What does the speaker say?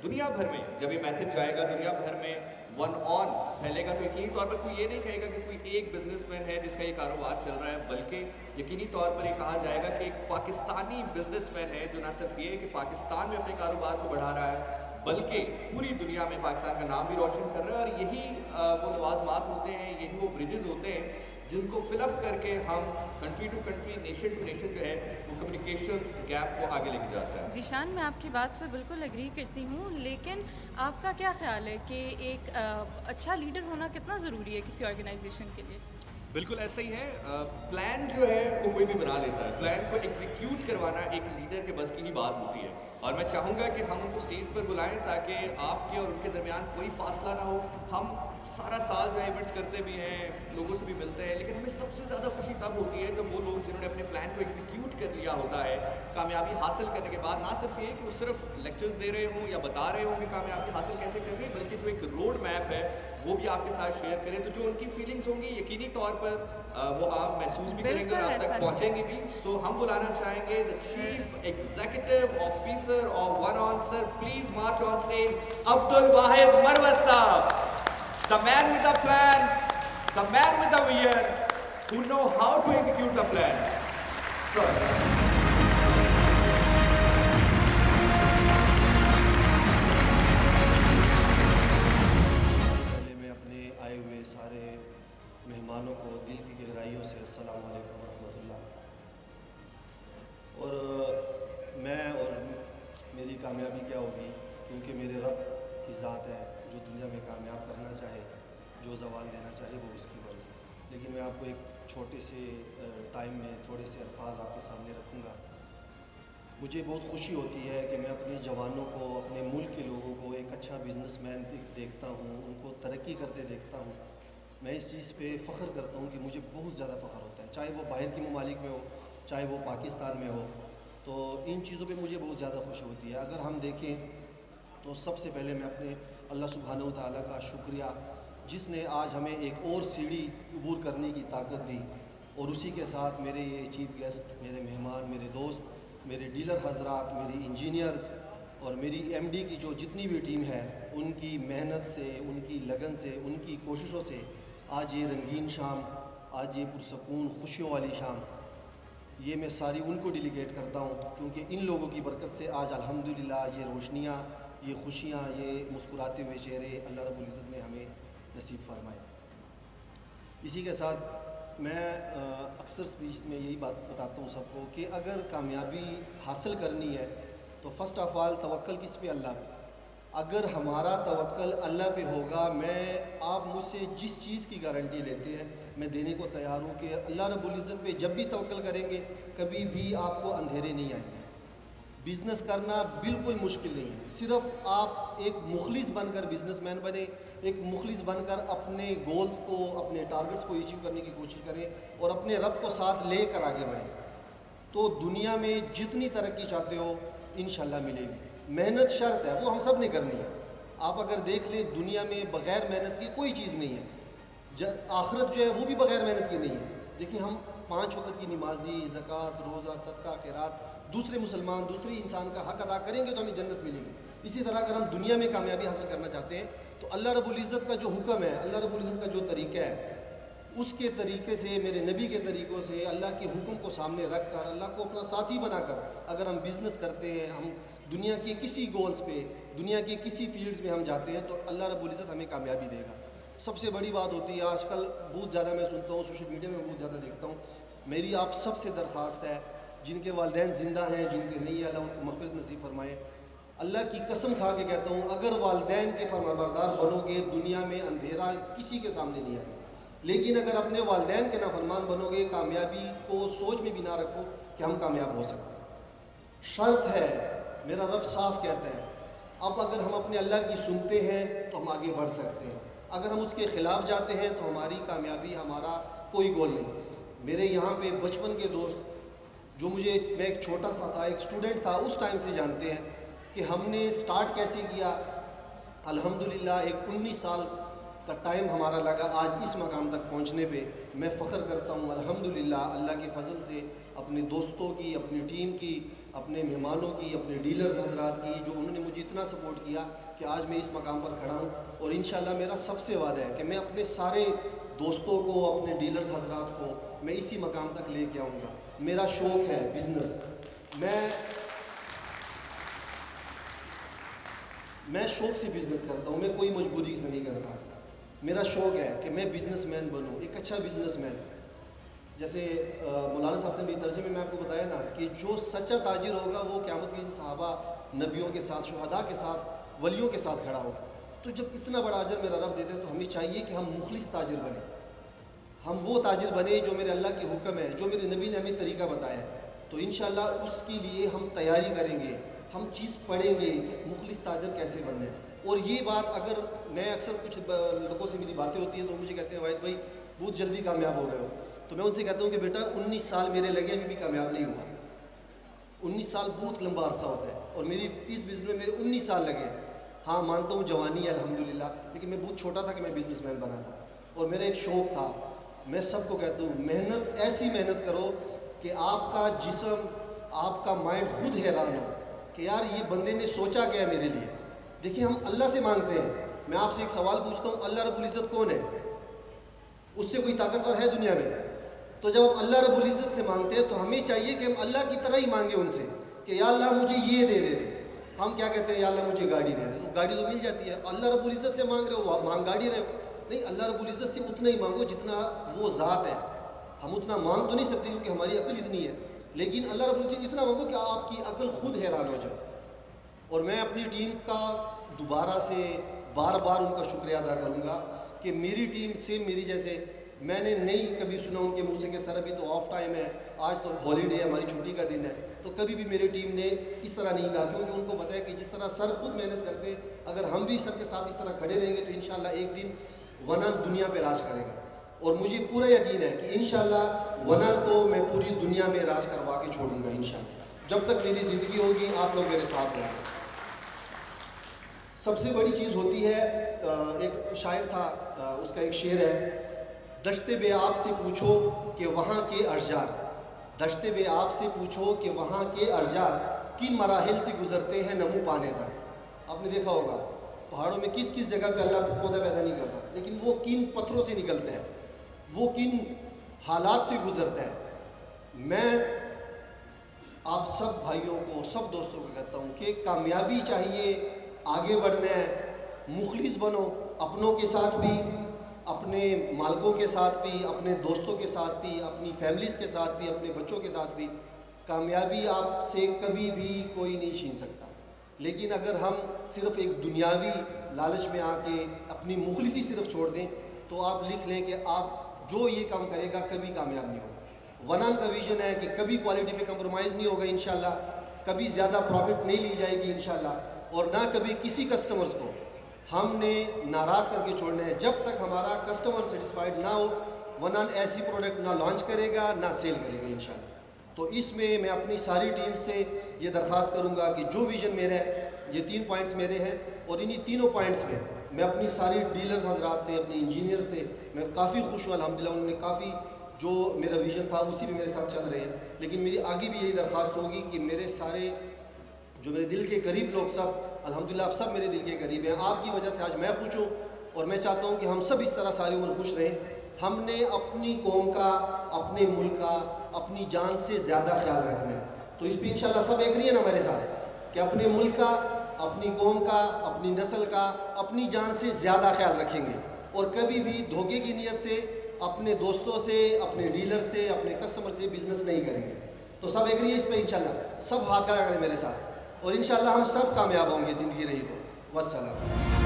دنیا بھر میں جب یہ میسج جائے گا دنیا بھر میں ون آن پھیلے گا تو یقینی طور پر کوئی یہ نہیں کہے گا کہ کوئی ایک بزنس مین ہے جس کا یہ کاروبار چل رہا ہے، بلکہ یقینی طور پر یہ کہا جائے گا کہ ایک پاکستانی بزنس مین ہے جو نہ صرف یہ ہے کہ پاکستان میں اپنے کاروبار کو بڑھا رہا ہے بلکہ پوری دنیا میں پاکستان کا نام بھی روشن کر رہا ہے. اور یہی وہ لوازمات ہوتے ہیں، یہی وہ برجز ہوتے ہیں جن کو فل اپ کر کے ہم country to country, nation to nation جو ہے وہ کمیونیکیشنز گیپ کو آگے لے کے جاتا ہے. ذیشان، میں آپ کی بات سے بالکل ایگری کرتی ہوں، لیکن آپ کا کیا خیال ہے کہ ایک اچھا لیڈر ہونا کتنا ضروری ہے کسی آرگنائزیشن کے لیے؟ بالکل ایسا ہی ہے. پلان جو ہے وہ کوئی بھی بنا لیتا ہے، پلان کو ایگزیکیوٹ کروانا ایک لیڈر کے بس کی ہی بات ہوتی ہے. اور میں چاہوں گا کہ ہم ان کو اسٹیج پر بلائیں تاکہ آپ کے اور ان کے درمیان کوئی فاصلہ نہ ہو. ہم سارا سال جو ہے ایونٹس کرتے بھی ہیں، لوگوں سے بھی ملتے ہیں، لیکن ہمیں سب سے زیادہ خوشی تب ہوتی ہے جب وہ لوگ جنہوں نے اپنے پلان کو ایگزیکیوٹ کر لیا ہوتا ہے کامیابی حاصل کرنے کے بعد، نہ صرف یہ کہ وہ صرف لیکچرز دے رہے ہوں یا بتا رہے ہوں کہ کامیابی حاصل کیسے کریں، بلکہ جو ایک روڈ میپ ہے وہ بھی آپ کے ساتھ شیئر کریں. تو جو ان کی فیلنگز ہوں گی یقینی طور پر وہ آپ محسوس بھی کریں گے اور آپ تک پہنچیں گے بھی. سو ہم بلانا چاہیں گے the chief executive officer of one on. Sir please march on stage Abdul Wahid مروت صاحب, the man with a plan, the man with a vision, who know how to execute the plan. Sir. سارے مہمانوں کو دل کی گہرائیوں سے السلام علیکم ورحمۃ اللہ. اور میں اور میری کامیابی کیا ہوگی, کیونکہ میرے رب کی ذات ہے جو دنیا میں کامیاب کرنا چاہے, جو زوال دینا چاہے وہ اس کی مرضی. لیکن میں آپ کو ایک چھوٹے سے ٹائم میں تھوڑے سے الفاظ آپ کے سامنے رکھوں گا. مجھے بہت خوشی ہوتی ہے کہ میں اپنے جوانوں کو, اپنے ملک کے لوگوں کو ایک اچھا بزنس مین دیکھتا ہوں, ان کو ترقی کرتے دیکھتا ہوں. میں اس چیز پہ فخر کرتا ہوں کہ مجھے بہت زیادہ فخر ہوتا ہے, چاہے وہ باہر کی ممالک میں ہو, چاہے وہ پاکستان میں ہو. تو ان چیزوں پہ مجھے بہت زیادہ خوشی ہوتی ہے. اگر ہم دیکھیں تو سب سے پہلے میں اپنے اللہ سبحانہ و تعالیٰ کا شکریہ, جس نے آج ہمیں ایک اور سیڑھی عبور کرنے کی طاقت دی. اور اسی کے ساتھ میرے یہ چیف گیسٹ, میرے مہمان, میرے دوست, میرے ڈیلر حضرات, میری انجینئرز اور میری ایم ڈی کی جو جتنی بھی ٹیم ہے, ان کی محنت سے, ان کی لگن سے, ان کی کوششوں سے آج یہ رنگین شام, آج یہ پرسکون خوشیوں والی شام, یہ میں ساری ان کو ڈیلیگیٹ کرتا ہوں, کیونکہ ان لوگوں کی برکت سے آج الحمدللہ یہ روشنیاں, یہ خوشیاں, یہ مسکراتے ہوئے چہرے اللہ رب العزت نے ہمیں نصیب فرمائے. اسی کے ساتھ میں اکثر اسپیچ میں یہی بات بتاتا ہوں سب کو کہ اگر کامیابی حاصل کرنی ہے تو فرسٹ آف آل توکل کس پہ؟ اللہ پہ. اگر ہمارا توکل اللہ پہ ہوگا, آپ مجھ سے جس چیز کی گارنٹی لیتے ہیں میں دینے کو تیار ہوں کہ اللہ رب العزت پہ جب بھی توکل کریں گے کبھی بھی آپ کو اندھیرے نہیں آئیں گے. بزنس کرنا بالکل مشکل نہیں ہے, صرف آپ ایک مخلص بن کر بزنس مین بنیں, ایک مخلص بن کر اپنے گولز کو, اپنے ٹارگٹس کو اچیو کرنے کی کوشش کریں اور اپنے رب کو ساتھ لے کر آگے بڑھیں, تو دنیا میں جتنی ترقی چاہتے ہو انشاءاللہ ملے گی. محنت شرط ہے, وہ ہم سب نے کرنی ہے. آپ اگر دیکھ لیں دنیا میں بغیر محنت کی کوئی چیز نہیں ہے. آخرت جو ہے وہ بھی بغیر محنت کی نہیں ہے. دیکھیں ہم 5 وقت کی نمازی, زکوٰۃ, روزہ, صدقہ, خیرات, دوسرے مسلمان, دوسری انسان کا حق ادا کریں گے تو ہمیں جنت ملے گی. اسی طرح اگر ہم دنیا میں کامیابی حاصل کرنا چاہتے ہیں تو اللہ رب العزت کا جو حکم ہے, اللہ رب العزت کا جو طریقہ ہے, اس کے طریقے سے, میرے نبی کے طریقوں سے, اللہ کے حکم کو سامنے رکھ کر, اللہ کو اپنا ساتھی بنا کر اگر ہم بزنس کرتے ہیں, ہم دنیا کے کسی گولز پہ, دنیا کے کسی فیلڈز میں ہم جاتے ہیں تو اللہ رب العزت ہمیں کامیابی دے گا. سب سے بڑی بات ہوتی ہے, آج کل بہت زیادہ میں سنتا ہوں, سوشل میڈیا میں بہت زیادہ دیکھتا ہوں, میری آپ سب سے درخواست ہے جن کے والدین زندہ ہیں, جن کے نہیں, اللہ ان کو مغفرت نصیب فرمائے. اللہ کی قسم کھا کے کہتا ہوں, اگر والدین کے فرمانبردار بنو گے دنیا میں اندھیرا کسی کے سامنے نہیں آئے. لیکن اگر اپنے والدین کے نافرمان بنو گے, کامیابی کو سوچ میں بھی نہ رکھو کہ ہم کامیاب ہو سکتے ہیں. شرط ہے, میرا رب صاف کہتا ہے, اب اگر ہم اپنے اللہ کی سنتے ہیں تو ہم آگے بڑھ سکتے ہیں, اگر ہم اس کے خلاف جاتے ہیں تو ہماری کامیابی, ہمارا کوئی گول نہیں. میرے یہاں پہ بچپن کے دوست جو میں ایک چھوٹا سا تھا, ایک اسٹوڈنٹ تھا, اس ٹائم سے جانتے ہیں کہ ہم نے سٹارٹ کیسے کیا. الحمدللہ ایک 19 سال کا ٹائم ہمارا لگا آج اس مقام تک پہنچنے پہ. میں فخر کرتا ہوں الحمدللہ اللہ کے فضل سے, اپنے دوستوں کی, اپنی ٹیم کی, اپنے مہمانوں کی، اپنے ڈیلرز حضرات کی، جو انہوں نے مجھے اتنا سپورٹ کیا کہ آج میں اس مقام پر کھڑا ہوں. اور انشاءاللہ میرا سب سے وعدہ ہے کہ میں اپنے سارے دوستوں کو، اپنے ڈیلرز حضرات کو میں اسی مقام تک لے کے آؤں گا. میرا شوق ہے بزنس. میں شوق سے بزنس کرتا ہوں، میں کوئی مجبوری سے نہیں کرتا. میرا شوق ہے کہ میں بزنس مین بنوں، ایک اچھا بزنس مین. جیسے مولانا صاحب نے بھی ترجمے میں آپ کو بتایا نا کہ جو سچا تاجر ہوگا وہ قیامت کے دن صحابہ، نبیوں کے ساتھ، شہداء کے ساتھ، ولیوں کے ساتھ کھڑا ہوگا. تو جب اتنا بڑا اجر میرا رب دیتے ہیں تو ہمیں چاہیے کہ ہم مخلص تاجر بنیں. ہم وہ تاجر بنیں جو میرے اللہ کے حکم ہے، جو میرے نبی نے ہمیں طریقہ بتایا ہے. تو انشاءاللہ اس کے لیے ہم تیاری کریں گے، ہم چیز پڑھیں گے کہ مخلص تاجر کیسے بننا ہے. اور یہ بات اگر میں اکثر کچھ لڑکوں سے میری باتیں ہوتی ہیں تو مجھے کہتے ہیں واحد بھائی بہت جلدی کامیاب ہو گئے ہو. تو میں ان سے کہتا ہوں کہ بیٹا 19 سال میرے لگے ابھی بھی کامیاب نہیں ہوا. 19 سال بہت لمبا عرصہ ہوتا ہے اور میری اس بزنس میں میرے 19 سال لگے. ہاں مانتا ہوں جوانی ہے الحمدللہ، لیکن میں بہت چھوٹا تھا کہ میں بزنس مین بنا تھا اور میرا ایک شوق تھا. میں سب کو کہتا ہوں محنت، ایسی محنت کرو کہ آپ کا جسم، آپ کا مائنڈ خود حیران ہو کہ یار یہ بندے نے سوچا کیا ہے میرے لیے. دیکھیں ہم اللہ سے مانگتے ہیں. میں آپ سے ایک سوال پوچھتا ہوں، اللہ رب العزت کون ہے؟ اس سے کوئی طاقتور ہے دنیا میں؟ تو جب ہم اللہ رب العزت سے مانگتے ہیں تو ہمیں چاہیے کہ ہم اللہ کی طرح ہی مانگیں ان سے کہ یا اللہ مجھے یہ دے دے. ہم کیا کہتے ہیں، یا اللہ مجھے گاڑی دے دے. تو گاڑی تو مل جاتی ہے. اللہ رب العزت سے مانگ رہے ہو، مانگ گاڑی رہے ہو. نہیں، اللہ رب العزت سے اتنا ہی مانگو جتنا وہ ذات ہے. ہم اتنا مانگ تو نہیں سکتے کیونکہ ہماری عقل اتنی ہے، لیکن اللہ رب العزت اتنا مانگو کہ آپ کی عقل خود حیران ہو جائے. اور میں اپنی ٹیم کا دوبارہ سے بار بار ان کا شکریہ ادا کروں گا کہ میری ٹیم سے میری جیسے میں نے نہیں کبھی سنا ان کے منہ سے کہ سر ابھی تو آف ٹائم ہے، آج تو ہالیڈے ہے، ہماری چھٹی کا دن ہے. تو کبھی بھی میری ٹیم نے اس طرح نہیں کہا، کیونکہ ان کو پتہ ہے کہ جس طرح سر خود محنت کرتے ہیں، اگر ہم بھی سر کے ساتھ اس طرح کھڑے رہیں گے تو انشاءاللہ ایک دن ونان دنیا پہ راج کرے گا. اور مجھے پورا یقین ہے کہ انشاءاللہ ونان کو میں پوری دنیا میں راج کروا کے چھوڑوں گا انشاءاللہ. جب تک میری زندگی ہوگی آپ لوگ میرے ساتھ رہیں. سب سے بڑی چیز ہوتی ہے، ایک شاعر تھا، اس کا ایک شعر ہے، دشت بے آب سے پوچھو کہ وہاں کے ارجار، دشت بے آب سے پوچھو کہ وہاں کے ارجار کن مراحل سے گزرتے ہیں نمو پانے تک. آپ نے دیکھا ہوگا پہاڑوں میں کس کس جگہ پہ اللہ پودا پیدا نہیں کرتا، لیکن وہ کن پتھروں سے نکلتے ہیں، وہ کن حالات سے گزرتا ہے. میں آپ سب بھائیوں کو، سب دوستوں کو کہتا ہوں کہ کامیابی چاہیے، آگے بڑھنا ہے، مخلص بنو، اپنوں کے ساتھ بھی، اپنے مالکوں کے ساتھ بھی، اپنے دوستوں کے ساتھ بھی، اپنی فیملیز کے ساتھ بھی، اپنے بچوں کے ساتھ بھی. کامیابی آپ سے کبھی بھی کوئی نہیں چھین سکتا. لیکن اگر ہم صرف ایک دنیاوی لالچ میں آ کے اپنی مخلصی صرف چھوڑ دیں تو آپ لکھ لیں کہ آپ جو یہ کام کرے گا کبھی کامیاب نہیں ہوگا. ونان کا ویژن ہے کہ کبھی کوالٹی پہ کمپرومائز نہیں ہوگا انشاءاللہ، کبھی زیادہ پروفٹ نہیں لی جائے گی انشاءاللہ، اور نہ کبھی کسی کسٹمرز کو ہم نے ناراض کر کے چھوڑنا ہے. جب تک ہمارا کسٹمر سیٹسفائیڈ نہ ہو ونان ایسی پروڈکٹ نہ لانچ کرے گا نہ سیل کرے گا انشاءاللہ. تو اس میں اپنی ساری ٹیم سے یہ درخواست کروں گا کہ جو ویژن میرا ہے، یہ 3 پوائنٹس میرے ہیں، اور انہی تینوں پوائنٹس میں میں اپنی ساری ڈیلرز حضرات سے، اپنے انجینئر سے میں کافی خوش ہوں الحمدللہ. انہوں نے کافی جو میرا ویژن تھا اسی بھی میرے ساتھ چل رہے ہیں. لیکن میری آگے بھی یہی درخواست ہوگی کہ میرے سارے جو میرے دل کے قریب لوگ سب الحمدللہ آپ سب میرے دل کے قریب ہیں. آپ کی وجہ سے آج میں خوش ہوں اور میں چاہتا ہوں کہ ہم سب اس طرح ساری عمر خوش رہیں. ہم نے اپنی قوم کا، اپنے ملک کا، اپنی جان سے زیادہ خیال رکھنا ہے. تو اس پہ انشاءاللہ سب ایگری ہیں نا میرے ساتھ کہ اپنے ملک کا، اپنی قوم کا، اپنی نسل کا، اپنی جان سے زیادہ خیال رکھیں گے اور کبھی بھی دھوکے کی نیت سے اپنے دوستوں سے، اپنے ڈیلر سے، اپنے کسٹمر سے بزنس نہیں کریں گے. تو سب ایگری ہے اس پہ انشاءاللہ؟ سب ہاتھ کھڑا کریں میرے ساتھ اور انشاءاللہ ہم سب کامیاب ہوں گے زندگی رہی تو. والسلام.